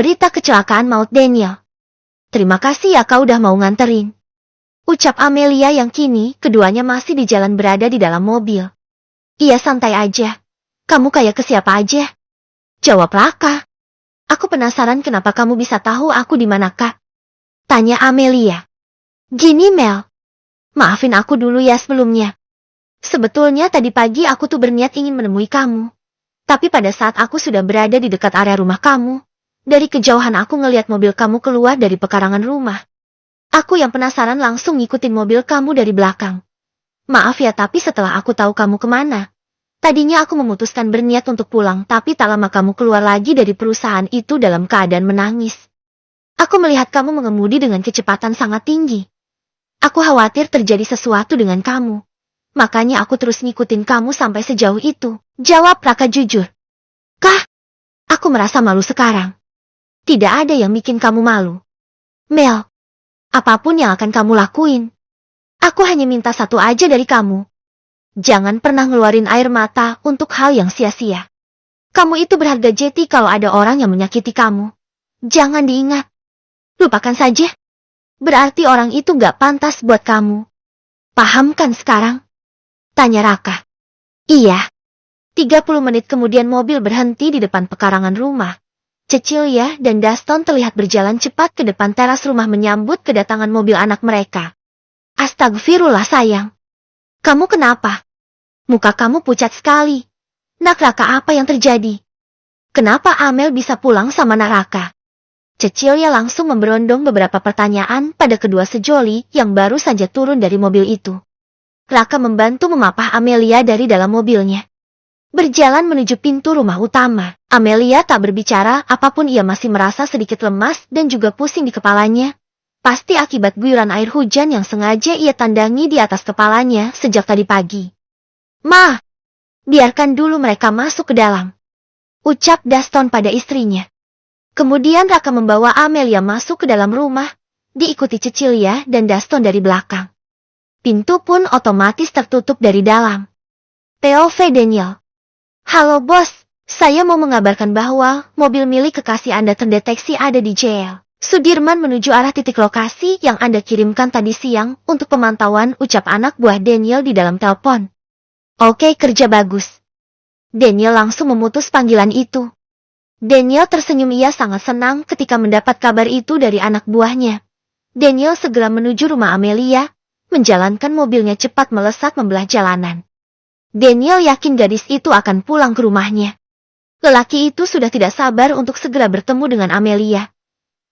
berita kecelakaan maut Daniel. Terima kasih ya kau udah mau nganterin. Ucap Amelia yang kini keduanya masih di jalan berada di dalam mobil. Iya santai aja. Kamu kayak ke siapa aja? Jawab Raka. Aku penasaran kenapa kamu bisa tahu aku di mana Kak? Tanya Amelia. Gini Mel. Maafin aku dulu ya sebelumnya. Sebetulnya tadi pagi aku tuh berniat ingin menemui kamu. Tapi pada saat aku sudah berada di dekat area rumah kamu, dari kejauhan aku ngelihat mobil kamu keluar dari pekarangan rumah. Aku yang penasaran langsung ngikutin mobil kamu dari belakang. Maaf ya tapi setelah aku tahu kamu kemana. Tadinya aku memutuskan berniat untuk pulang tapi tak lama kamu keluar lagi dari perusahaan itu dalam keadaan menangis. Aku melihat kamu mengemudi dengan kecepatan sangat tinggi. Aku khawatir terjadi sesuatu dengan kamu. Makanya aku terus ngikutin kamu sampai sejauh itu. Jawab Raka jujur. Kah? Aku merasa malu sekarang. Tidak ada yang bikin kamu malu. Mel, apapun yang akan kamu lakuin. Aku hanya minta satu aja dari kamu. Jangan pernah ngeluarin air mata untuk hal yang sia-sia. Kamu itu berharga jeti kalau ada orang yang menyakiti kamu. Jangan diingat. Lupakan saja. Berarti orang itu gak pantas buat kamu. Paham kan sekarang? Tanya Raka. Iya. 30 menit kemudian mobil berhenti di depan pekarangan rumah. Cecilia dan Daston terlihat berjalan cepat ke depan teras rumah menyambut kedatangan mobil anak mereka. Astagfirullah sayang. Kamu kenapa? Muka kamu pucat sekali. Nak Raka apa yang terjadi? Kenapa Amel bisa pulang sama Nak Raka? Cecilia langsung memberondong beberapa pertanyaan pada kedua sejoli yang baru saja turun dari mobil itu. Raka membantu memapah Amelia dari dalam mobilnya. Berjalan menuju pintu rumah utama. Amelia tak berbicara apapun ia masih merasa sedikit lemas dan juga pusing di kepalanya. Pasti akibat guyuran air hujan yang sengaja ia tandangi di atas kepalanya sejak tadi pagi. Ma, biarkan dulu mereka masuk ke dalam. Ucap Daston pada istrinya. Kemudian Raka membawa Amelia masuk ke dalam rumah, diikuti Cecilia dan Daston dari belakang. Pintu pun otomatis tertutup dari dalam. POV Daniel. Halo bos, saya mau mengabarkan bahwa mobil milik kekasih Anda terdeteksi ada di jail. Sudirman menuju arah titik lokasi yang Anda kirimkan tadi siang untuk pemantauan, ucap anak buah Daniel di dalam telepon. Oke, kerja bagus. Daniel langsung memutus panggilan itu. Daniel tersenyum, ia sangat senang ketika mendapat kabar itu dari anak buahnya. Daniel segera menuju rumah Amelia, menjalankan mobilnya cepat melesat membelah jalanan. Daniel yakin gadis itu akan pulang ke rumahnya. Lelaki itu sudah tidak sabar untuk segera bertemu dengan Amelia.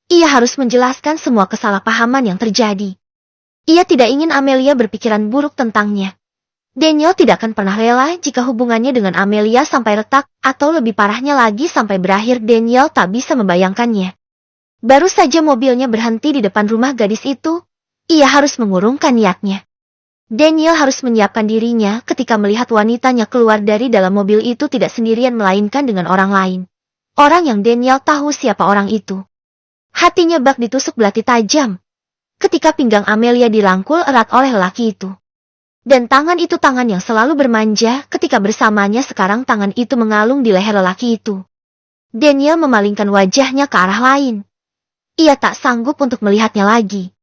Ia harus menjelaskan semua kesalahpahaman yang terjadi. Ia tidak ingin Amelia berpikiran buruk tentangnya. Daniel tidak akan pernah rela jika hubungannya dengan Amelia sampai retak, atau lebih parahnya lagi sampai berakhir. Daniel tak bisa membayangkannya. Baru saja mobilnya berhenti di depan rumah gadis itu, ia harus mengurungkan niatnya. Daniel harus menyiapkan dirinya ketika melihat wanitanya keluar dari dalam mobil itu tidak sendirian melainkan dengan orang lain. Orang yang Daniel tahu siapa orang itu. Hatinya bak ditusuk belati tajam. Ketika pinggang Amelia dirangkul erat oleh lelaki itu. Dan tangan itu tangan yang selalu bermanja ketika bersamanya, sekarang tangan itu mengalung di leher lelaki itu. Daniel memalingkan wajahnya ke arah lain. Ia tak sanggup untuk melihatnya lagi.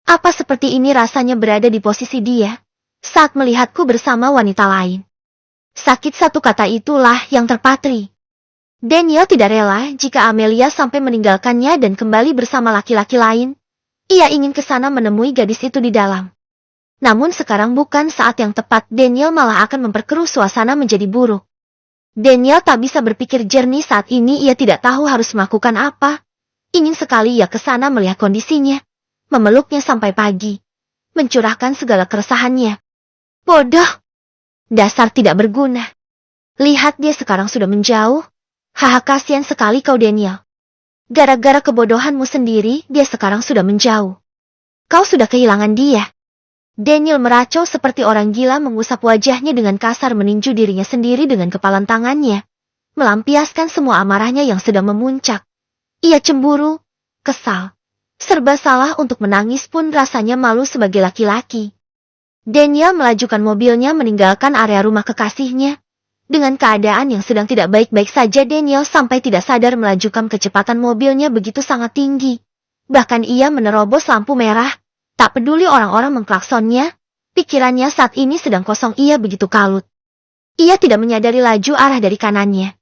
Apa seperti ini rasanya berada di posisi dia saat melihatku bersama wanita lain? Sakit, satu kata itulah yang terpatri. Daniel tidak rela jika Amelia sampai meninggalkannya dan kembali bersama laki-laki lain. Ia ingin ke sana menemui gadis itu di dalam. Namun sekarang bukan saat yang tepat. Daniel malah akan memperkeruh suasana menjadi buruk. Daniel tak bisa berpikir jernih saat ini. Ia tidak tahu harus melakukan apa. Ingin sekali ia ke sana melihat kondisinya, memeluknya sampai pagi, mencurahkan segala keresahannya. Bodoh. Dasar tidak berguna. Lihat dia sekarang sudah menjauh. Haha, kasihan sekali kau Daniel. Gara-gara kebodohanmu sendiri, dia sekarang sudah menjauh. Kau sudah kehilangan dia. Daniel meracau seperti orang gila, mengusap wajahnya dengan kasar, meninju dirinya sendiri dengan kepalan tangannya, melampiaskan semua amarahnya yang sedang memuncak. Ia cemburu, kesal, serba salah, untuk menangis pun rasanya malu sebagai laki-laki. Daniel melajukan mobilnya meninggalkan area rumah kekasihnya. Dengan keadaan yang sedang tidak baik-baik saja, Daniel sampai tidak sadar melajukan kecepatan mobilnya begitu sangat tinggi. Bahkan ia menerobos lampu merah. Tak peduli orang-orang mengklaksonnya, pikirannya saat ini sedang kosong, ia begitu kalut. Ia tidak menyadari laju arah dari kanannya.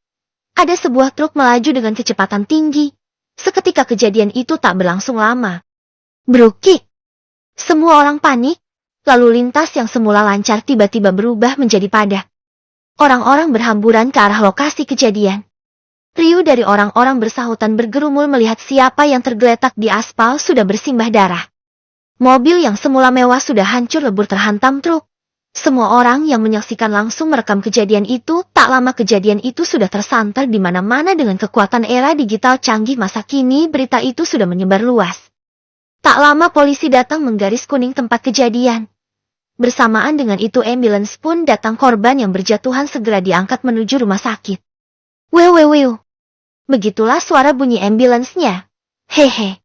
Ada sebuah truk melaju dengan kecepatan tinggi. Seketika kejadian itu tak berlangsung lama. Brukik! Semua orang panik, lalu lintas yang semula lancar tiba-tiba berubah menjadi padat. Orang-orang berhamburan ke arah lokasi kejadian. Riuh dari orang-orang bersahutan bergerumul melihat siapa yang tergeletak di aspal sudah bersimbah darah. Mobil yang semula mewah sudah hancur lebur terhantam truk. Semua orang yang menyaksikan langsung merekam kejadian itu. Tak lama kejadian itu sudah tersanter di mana-mana. Dengan kekuatan era digital canggih masa kini, berita itu sudah menyebar luas. Tak lama polisi datang menggaris kuning tempat kejadian. Bersamaan dengan itu ambulans pun datang, korban yang berjatuhan segera diangkat menuju rumah sakit. Wew. Begitulah suara bunyi ambulansnya. Hehe.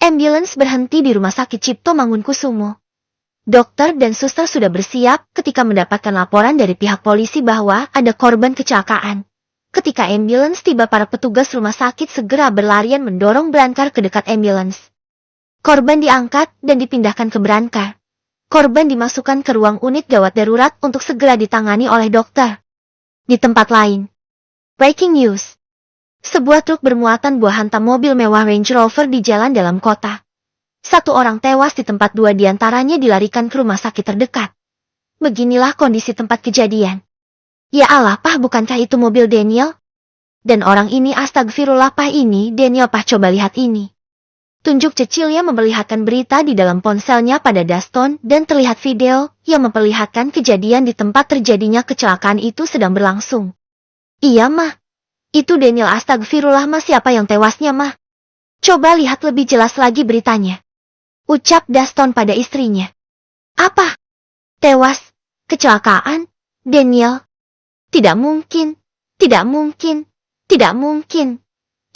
Ambulans berhenti di rumah sakit Cipto Mangunkusumo. Dokter dan suster sudah bersiap ketika mendapatkan laporan dari pihak polisi bahwa ada korban kecelakaan. Ketika ambulans tiba, para petugas rumah sakit segera berlarian mendorong berangkar ke dekat ambulans. Korban diangkat dan dipindahkan ke berangkar. Korban dimasukkan ke ruang unit gawat darurat untuk segera ditangani oleh dokter. Di tempat lain. Breaking news. Sebuah truk bermuatan buah hantam mobil mewah Range Rover di jalan dalam kota. 1 orang tewas di tempat, 2 diantaranya dilarikan ke rumah sakit terdekat. Beginilah kondisi tempat kejadian. Ya Allah, Pah, bukankah itu mobil Daniel? Dan orang ini, astagfirullah, Pah, ini Daniel, Pah, coba lihat ini. Tunjuk Cecilia memperlihatkan berita di dalam ponselnya pada Daston dan terlihat video yang memperlihatkan kejadian di tempat terjadinya kecelakaan itu sedang berlangsung. Iya, Mah. Itu Daniel, astagfirullah, Mah, siapa yang tewasnya, Mah? Coba lihat lebih jelas lagi beritanya. Ucap Daston pada istrinya. Apa? Tewas? Kecelakaan? Daniel? Tidak mungkin. Tidak mungkin. Tidak mungkin.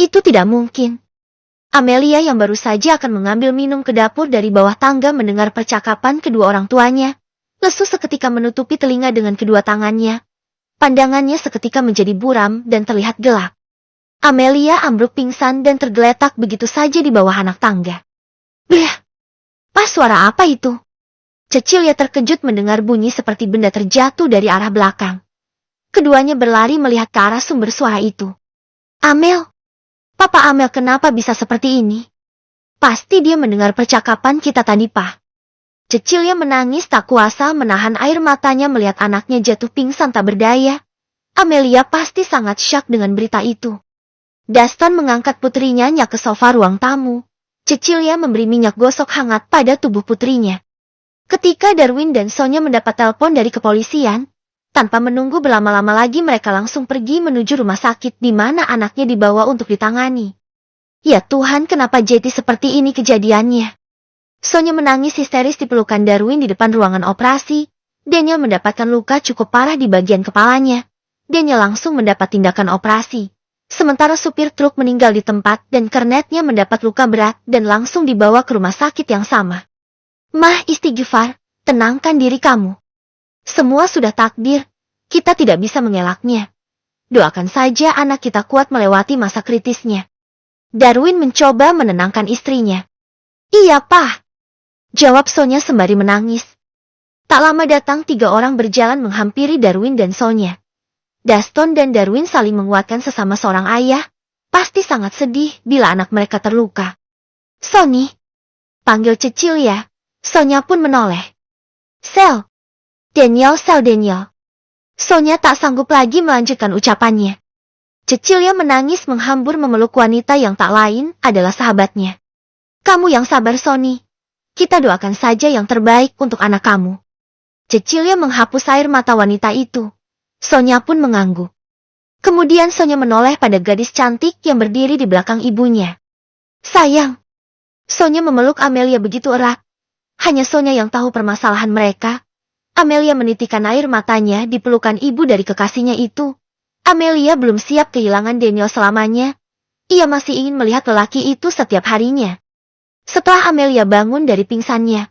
Itu tidak mungkin. Amelia yang baru saja akan mengambil minum ke dapur dari bawah tangga mendengar percakapan kedua orang tuanya. Lesu seketika menutupi telinga dengan kedua tangannya. Pandangannya seketika menjadi buram dan terlihat gelap. Amelia ambruk pingsan dan tergeletak begitu saja di bawah anak tangga. Bleh! Pas, suara apa itu? Cecilia terkejut mendengar bunyi seperti benda terjatuh dari arah belakang. Keduanya berlari melihat ke arah sumber suara itu. Amel! Papa Amel, kenapa bisa seperti ini? Pasti dia mendengar percakapan kita tadi, Pak. Cecilia menangis tak kuasa menahan air matanya melihat anaknya jatuh pingsan tak berdaya. Amelia pasti sangat syok dengan berita itu. Daston mengangkat putrinya ke sofa ruang tamu. Cecilia memberi minyak gosok hangat pada tubuh putrinya. Ketika Darwin dan Sonya mendapat telepon dari kepolisian, tanpa menunggu berlama-lama lagi mereka langsung pergi menuju rumah sakit di mana anaknya dibawa untuk ditangani. Ya Tuhan, kenapa jadi seperti ini kejadiannya? Sonya menangis histeris di pelukan Darwin di depan ruangan operasi. Daniel mendapatkan luka cukup parah di bagian kepalanya. Daniel langsung mendapat tindakan operasi. Sementara supir truk meninggal di tempat dan kernetnya mendapat luka berat dan langsung dibawa ke rumah sakit yang sama. Mah, istighfar, tenangkan diri kamu. Semua sudah takdir, kita tidak bisa mengelaknya. Doakan saja anak kita kuat melewati masa kritisnya. Darwin mencoba menenangkan istrinya. Iya, Pak. Jawab Sonya sembari menangis. Tak lama datang 3 orang berjalan menghampiri Darwin dan Sonya. Daston dan Darwin saling menguatkan sesama seorang ayah. Pasti sangat sedih bila anak mereka terluka. Sony, panggil Cecilia. Sonya pun menoleh. Sel. Daniel. Sonya tak sanggup lagi melanjutkan ucapannya. Cecilia menangis menghambur memeluk wanita yang tak lain adalah sahabatnya. Kamu yang sabar, Sony. Kita doakan saja yang terbaik untuk anak kamu. Cecilia menghapus air mata wanita itu. Sonya pun mengangguk. Kemudian Sonya menoleh pada gadis cantik yang berdiri di belakang ibunya. Sayang. Sonya memeluk Amelia begitu erat. Hanya Sonya yang tahu permasalahan mereka. Amelia menitikkan air matanya di pelukan ibu dari kekasihnya itu. Amelia belum siap kehilangan Daniel selamanya. Ia masih ingin melihat lelaki itu setiap harinya. Setelah Amelia bangun dari pingsannya,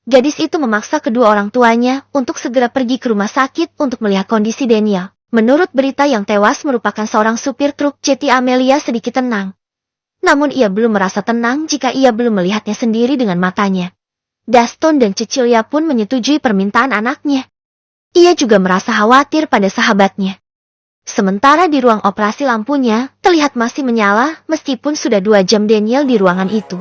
gadis itu memaksa kedua orang tuanya untuk segera pergi ke rumah sakit untuk melihat kondisi Daniel. Menurut berita yang tewas merupakan seorang supir truk, jadi Amelia sedikit tenang. Namun ia belum merasa tenang jika ia belum melihatnya sendiri dengan matanya. Daston dan Cecilia pun menyetujui permintaan anaknya. Ia juga merasa khawatir pada sahabatnya. Sementara di ruang operasi lampunya terlihat masih menyala meskipun sudah 2 jam Daniel di ruangan itu.